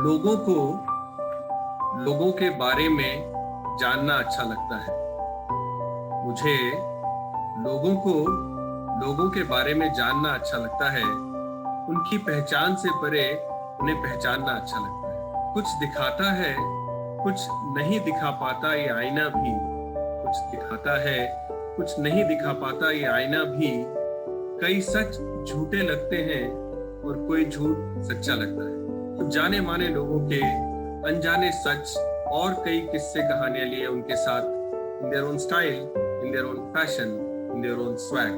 लोगों को लोगों के बारे में जानना अच्छा लगता है। मुझे लोगों के बारे में जानना अच्छा लगता है। उनकी पहचान से परे उन्हें पहचानना अच्छा लगता है। कुछ दिखाता है, कुछ नहीं दिखा पाता ये आईना भी। कुछ दिखाता है, कुछ नहीं दिखा पाता ये आईना भी। कई सच झूठे लगते हैं और कोई झूठ सच्चा लगता है। तो जाने माने लोगों के अनजाने सच और कई किस्से कहानियां लिए उनके साथ, in their own style, in their own fashion, in their own swag,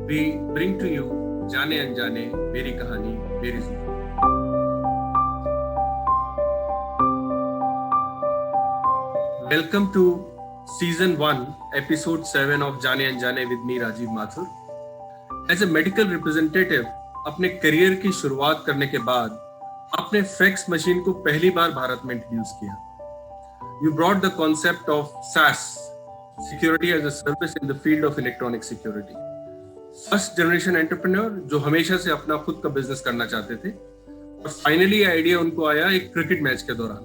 we bring to you जाने अनजाने मेरी कहानी मेरी जिंदगी। Welcome to season 1, episode 7 of जाने अनजाने with me Rajiv Mathur. As a medical representative, अपने करियर की शुरुआत करने के बाद आपने फैक्स मशीन को पहली बार भारत में इंट्रोड्यूस किया। You brought the concept of SaaS, Security as a Service in the field of electronic security. First generation entrepreneur जो हमेशा से अपना खुद का बिजनेस करना चाहते थे और फाइनली आइडिया उनको आया एक क्रिकेट मैच के दौरान।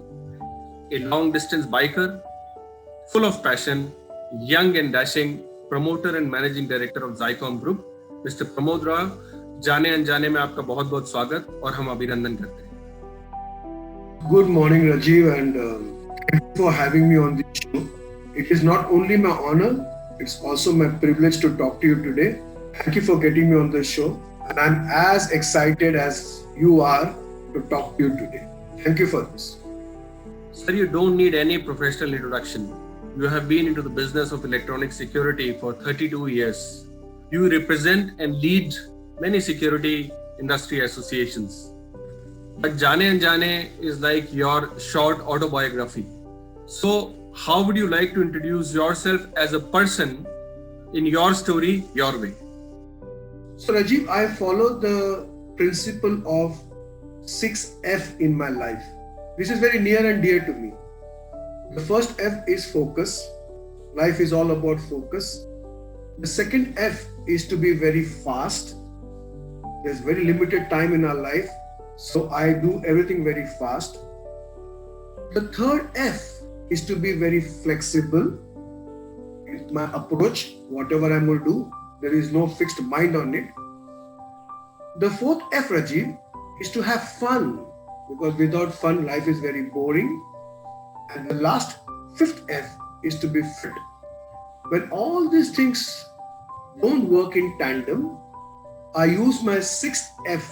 A long distance biker, full of passion, young and dashing, promoter and managing director of Zaicom group, mister Pramod Rao, जाने अनजाने में आपका बहुत बहुत स्वागत और हम अभिनंदन करते हैं। Good morning, Rajiv, and thank you for having me on this show. It is not only my honor, it's also my privilege to talk to you today. Thank you for getting me on the show, and I'm as excited as you are to talk to you today. Thank you for this. Sir, you don't need any professional introduction. You have been into the business of electronic security for 32 years. You represent and lead many security industry associations. But Jaane Anjane is like your short autobiography. So, how would you like to introduce yourself as a person in your story, your way? So, Rajiv, I follow the principle of 6F in my life. This is very near and dear to me. The first F is focus. Life is all about focus. The second F is to be very fast. There's very limited time in our life. So I do everything very fast. The third F is to be very flexible. It's my approach, whatever I'm going to do, there is no fixed mind on it. The fourth F, Rajiv, is to have fun, because without fun, life is very boring. And the last, fifth F, is to be fit. When all these things don't work in tandem, I use my sixth F,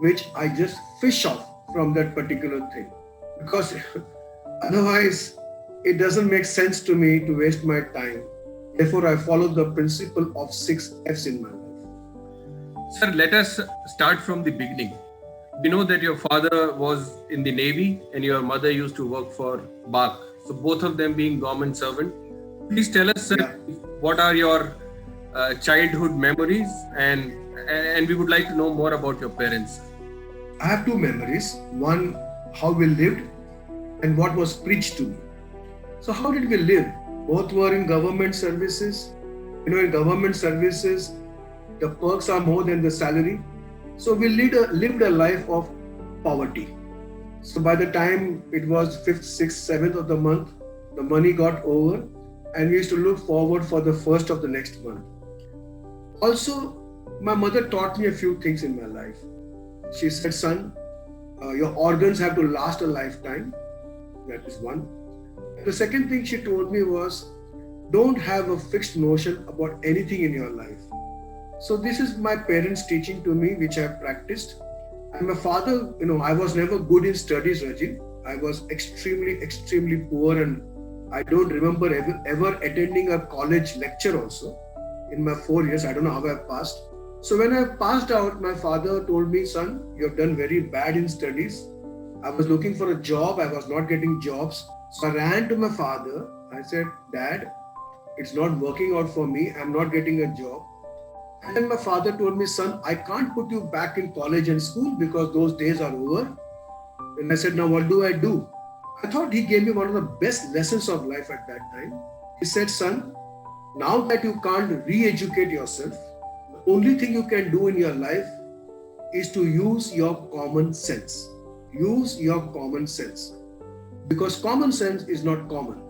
which I just fish off from that particular thing, because otherwise it doesn't make sense to me to waste my time. Therefore, I follow the principle of 6 F's in my life. Sir, let us start from the beginning. We know that your father was in the Navy and your mother used to work for BAC. So both of them being government servant. Please tell us, sir, what are your childhood memories, and we would like to know more about your parents. I have two memories. One, how we lived, and what was preached to me. So how did we live? Both were in government services. In government services, the perks are more than the salary. So we lived a life of poverty. So by the time it was 5th, 6th, 7th of the month, the money got over, and we used to look forward for the first of the next month. Also, my mother taught me a few things in my life. She said, son, your organs have to last a lifetime. That is one. And the second thing she told me was, don't have a fixed notion about anything in your life. So this is my parents' teaching to me, which I have practiced. And my father, I was never good in studies, Rajiv. I was extremely poor, and I don't remember ever attending a college lecture also. In my 4 years, I don't know how I passed. So when I passed out, my father told me, son, you have done very bad in studies. I was looking for a job. I was not getting jobs. So I ran to my father. I said, Dad, it's not working out for me. I'm not getting a job. And then my father told me, son, I can't put you back in college and school because those days are over. And I said, now what do I do? I thought he gave me one of the best lessons of life at that time. He said, son, now that you can't re-educate yourself, the only thing you can do in your life is to use your common sense. Use your common sense. Because common sense is not common.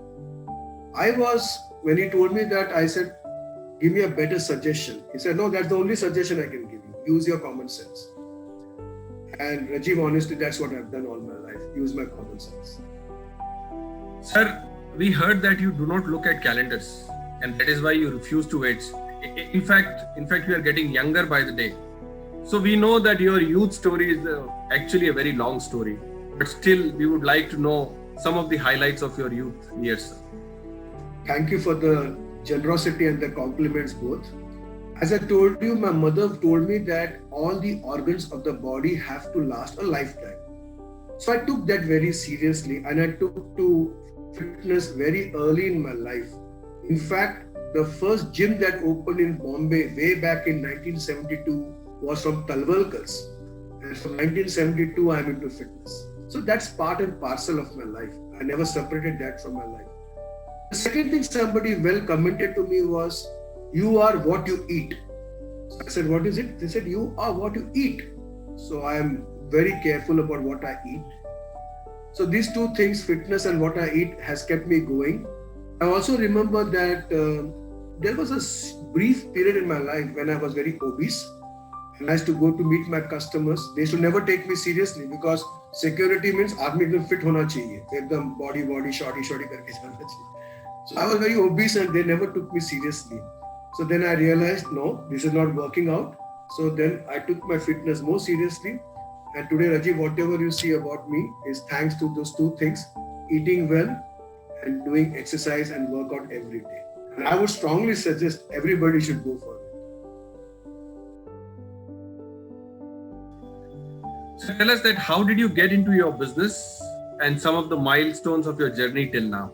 When he told me that, I said, give me a better suggestion. He said, no, that's the only suggestion I can give you. Use your common sense. And Rajiv, honestly, that's what I've done all my life. Use my common sense. Sir, we heard that you do not look at calendars, and that is why you refuse to age. In fact, you are getting younger by the day. So we know that your youth story is actually a very long story, but still we would like to know some of the highlights of your youth years, sir. Thank you for the generosity and the compliments both. As I told you, my mother told me that all the organs of the body have to last a lifetime. So I took that very seriously, and I took to fitness very early in my life. In fact, the first gym that opened in Bombay way back in 1972 was from Talwalkars. And from 1972, I'm into fitness. So that's part and parcel of my life. I never separated that from my life. The second thing somebody well commented to me was, you are what you eat. So I said, what is it? They said, you are what you eat. So I am very careful about what I eat. So these two things, fitness and what I eat, has kept me going. I also remember that there was a brief period in my life when I was very obese. And I used to go to meet my customers. They should never take me seriously because security means आदमी एकदम fit होना चाहिए, एकदम body shorty करके जाना चाहिए. So I was very obese and they never took me seriously. So then I realized, no, this is not working out. So then I took my fitness more seriously. And today, Rajiv, whatever you see about me is thanks to those two things, eating well and doing exercise and workout every day. And I would strongly suggest everybody should go for it. So tell us that how did you get into your business and some of the milestones of your journey till now?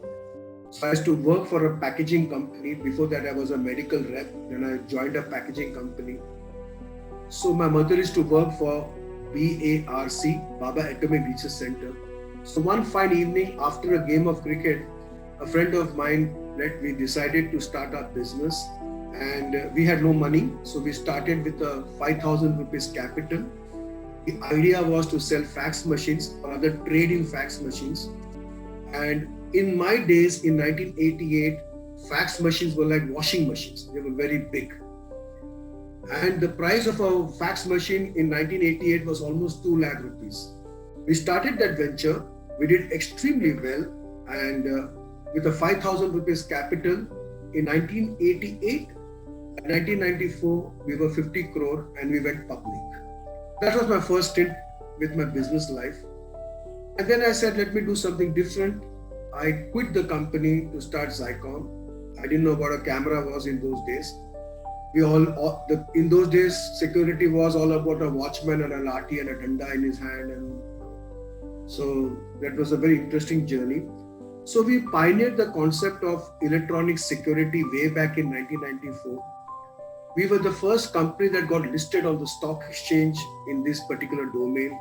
So I used to work for a packaging company. Before that, I was a medical rep. Then I joined a packaging company. So my mother used to work for BARC, Baba Atomic Research Center. So one fine evening after a game of cricket, a friend of mine, we decided to start our business, and we had no money. So we started with a 5,000 rupees capital. The idea was to sell fax machines or other trade in fax machines. And in my days in 1988, fax machines were like washing machines. They were very big. And the price of a fax machine in 1988 was almost 2 lakh rupees. We started that venture. We did extremely well. And with a 5,000 rupees capital in 1988 and 1994, we were 50 crore and we went public. That was my first stint with my business life. And then I said, let me do something different. I quit the company to start Zycom. I didn't know what a camera was in those days. In those days, security was all about a watchman and a lathi and a danda in his hand. And so that was a very interesting journey. So we pioneered the concept of electronic security way back in 1994. We were the first company that got listed on the stock exchange in this particular domain.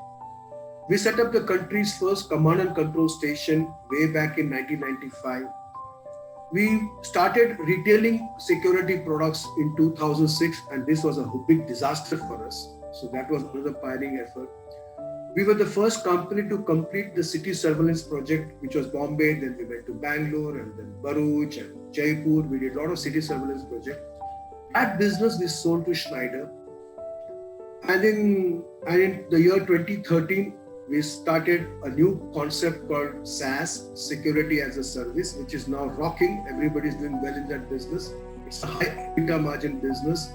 We set up the country's first command and control station way back in 1995. We started retailing security products in 2006, and this was a big disaster for us. So that was another pioneering effort. We were the first company to complete the city surveillance project, which was Bombay. Then we went to Bangalore and then Bharuch and Jaipur. We did a lot of city surveillance projects. That business we sold to Schneider. And in the year 2013, we started a new concept called SaaS, Security as a Service, which is now rocking. Everybody's doing well in that business. It's a high EBITDA margin business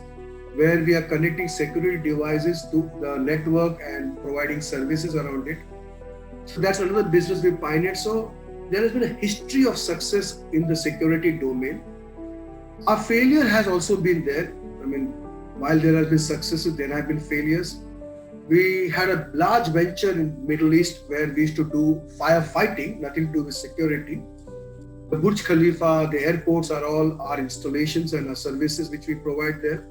where we are connecting security devices to the network and providing services around it. So that's another business we pioneered. So there has been a history of success in the security domain. Our failure has also been there. I mean, while there have been successes, there have been failures. We had a large venture in Middle East where we used to do firefighting, nothing to do with security. The Burj Khalifa, the airports are all our installations and our services which we provide there.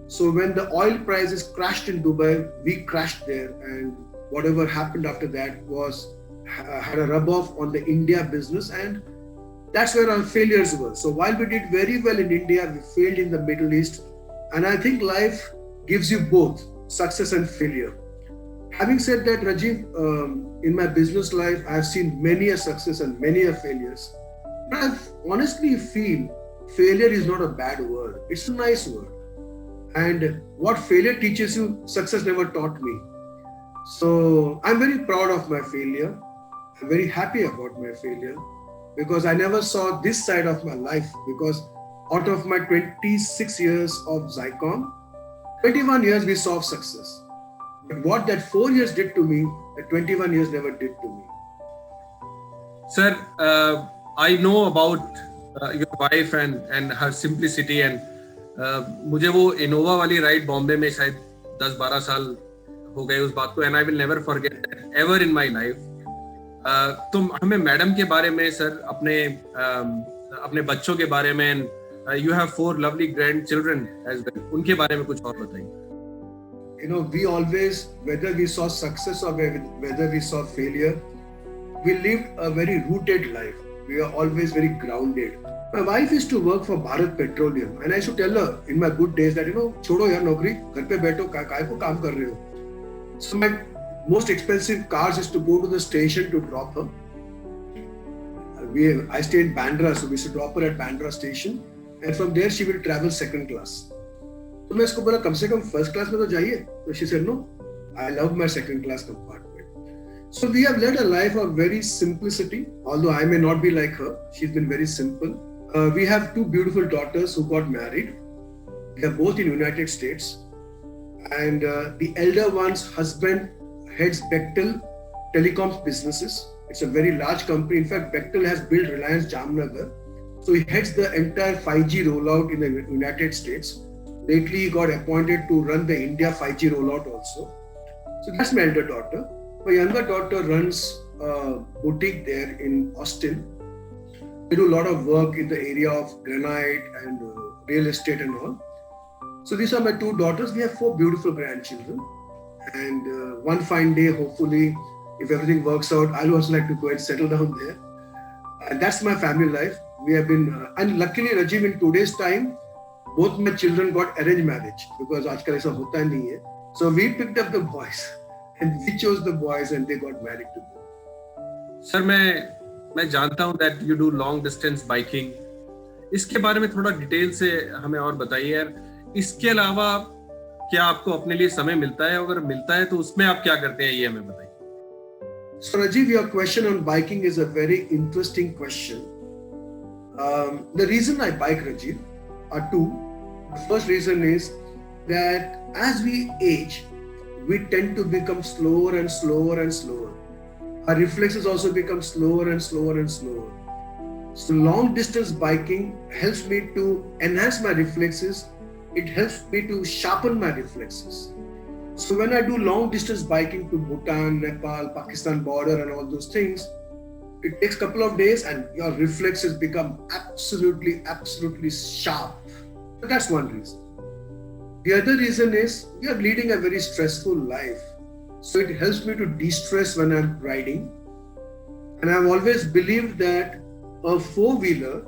So when the oil prices crashed in Dubai, we crashed there, and whatever happened after that had a rub-off on the India business, and that's where our failures were. So while we did very well in India, we failed in the Middle East. And I think life gives you both success and failure. Having said that, Rajiv, in my business life, I've seen many a success and many a failures. But I honestly feel failure is not a bad word. It's a nice word. And what failure teaches you, success never taught me. So I'm very proud of my failure. I'm very happy about my failure because I never saw this side of my life. Because out of my 26 years of Zycom, 21 years we saw success. But what that 4 years did to me, the 21 years never did to me. Sir, I know about your wife and her simplicity and मुझे वो Innova वाली ride Bombay में शायद 10-12 साल हो गए उस बात को, and I will never forget that ever in my life. तो हमें मैडम के बारे में सर, अपने बच्चों के बारे में, you have 4 lovely grandchildren as well, उनके बारे में कुछ और बताइए. You know, we always, whether we saw success or whether we saw failure, we lived a very rooted life. We are always very grounded. My wife used to work for Bharat Petroleum, and I used to tell her in my good days that, छोड़ो यार नौकरी, घर पे बैठो, काय को काम कर रहे हो. So my most expensive cars is to go to the station to drop her. I stay in Bandra, so we used to drop her at Bandra station, and from there she will travel second class. तो मैं इसको बोला कम से come first class में तो जाइए. तो she said no, I love my second class compartment. So we have led a life of very simplicity. Although I may not be like her, she's been very simple. We have 2 beautiful daughters who got married. They are both in United States, and the elder one's husband heads Bechtel Telecoms businesses. It's a very large company. In fact, Bechtel has built Reliance Jamnagar. So he heads the entire 5G rollout in the United States. Lately, he got appointed to run the India 5G rollout also. So that's my elder daughter. My younger daughter runs a boutique there in Austin. They do a lot of work in the area of granite and real estate and all. So these are my 2 daughters. We have 4 beautiful grandchildren. And one fine day, hopefully, if everything works out, I'll also like to go and settle down there. And that's my family life. We have been, and luckily, Rajiv, in today's time, both my children got arranged marriage because आजकल ऐसा होता नहीं है. So we picked up the boys and we chose the boys and they got married to them. Sir, मैं जानता हूँ that you do long distance biking. इसके बारे में थोड़ा डिटेल से हमें और बताइए यार. इसके अलावा क्या आपको अपने लिए समय मिलता है? अगर मिलता है तो उसमें आप क्या करते हैं, ये हमें बताइए. So Rajiv, your question on biking is a very interesting question. The reason I bike, Rajiv, are 2. The first reason is that as we age, we tend to become slower and slower and slower. Our reflexes also become slower and slower and slower. So long distance biking helps me to enhance my reflexes. It helps me to sharpen my reflexes. So when I do long distance biking to Bhutan, Nepal, Pakistan border and all those things, it takes a couple of days and your reflexes become absolutely sharp. So that's one reason. The other reason is we are leading a very stressful life. So it helps me to de-stress when I'm riding. And I've always believed that a 4-wheeler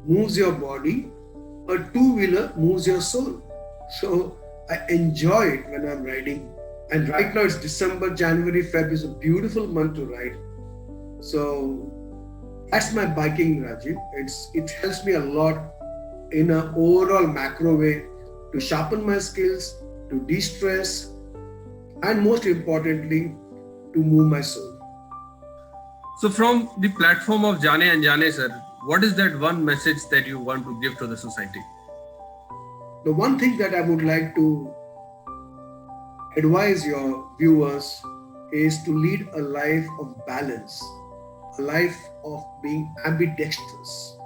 moves your body, a 2-wheeler moves your soul. So I enjoy it when I'm riding. And right now it's December, January, Feb is a beautiful month to ride. So that's my biking, Rajiv. It helps me a lot in an overall macro way to sharpen my skills, to de-stress, and most importantly, to move my soul. So from the platform of Jaane Anjane, sir, what is that one message that you want to give to the society? The one thing that I would like to advise your viewers is to lead a life of balance, a life of being ambidextrous.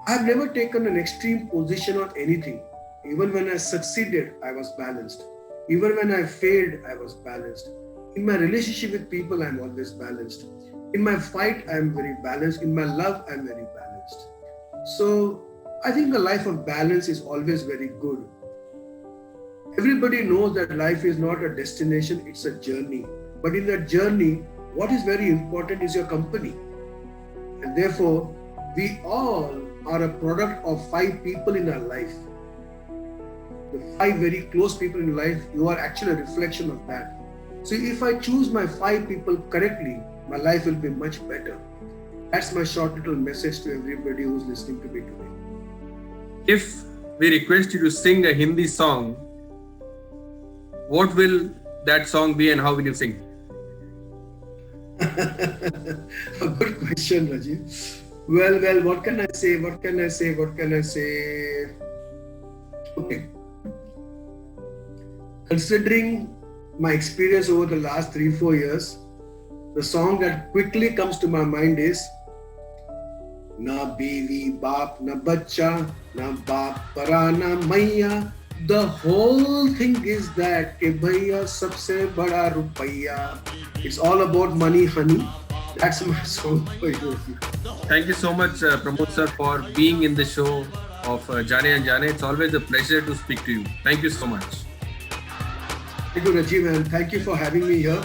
I have never taken an extreme position on anything. Even when I succeeded, I was balanced. Even when I failed, I was balanced. In my relationship with people, I'm always balanced. In my fight, I'm very balanced. In my love, I'm very balanced. So I think a life of balance is always very good. Everybody knows that life is not a destination, it's a journey. But in that journey, what is very important is your company. And therefore, we all are a product of 5 people in our life. The 5 very close people in life, you are actually a reflection of that. So if I choose my 5 people correctly, my life will be much better. That's my short little message to everybody who's listening to me today. If we request you to sing a Hindi song, what will that song be and how will you sing? A good question, Rajiv. Well, what can I say? Okay. Considering my experience over the last 3-4 years, the song that quickly comes to my mind is Na bevi baap na bachcha, na baap para na maiya. The whole thing is that ke bhaiya sabse bada rupaiya. It's all about money, honey. That's my song for you. Thank you so much, Pramod sir, for being in the show of Jaane Anjane. It's always a pleasure to speak to you. Thank you so much. Thank you, Rajiv, and thank you for having me here.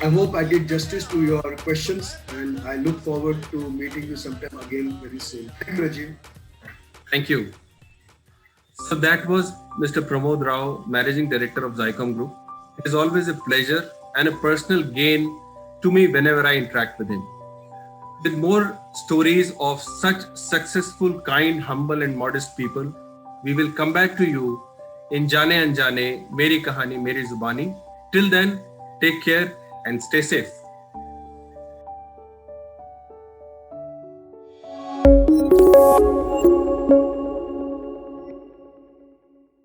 I hope I did justice to your questions, and I look forward to meeting you sometime again very soon. Thank you, Rajiv. Thank you. So that was Mr. Pramod Rao, Managing Director of Zycom Group. It is always a pleasure and a personal gain to me whenever I interact with him. With more stories of such successful, kind, humble and modest people, we will come back to you in Jaane Anjane, Meri Kahani, Meri Zubani. Till then, take care and stay safe.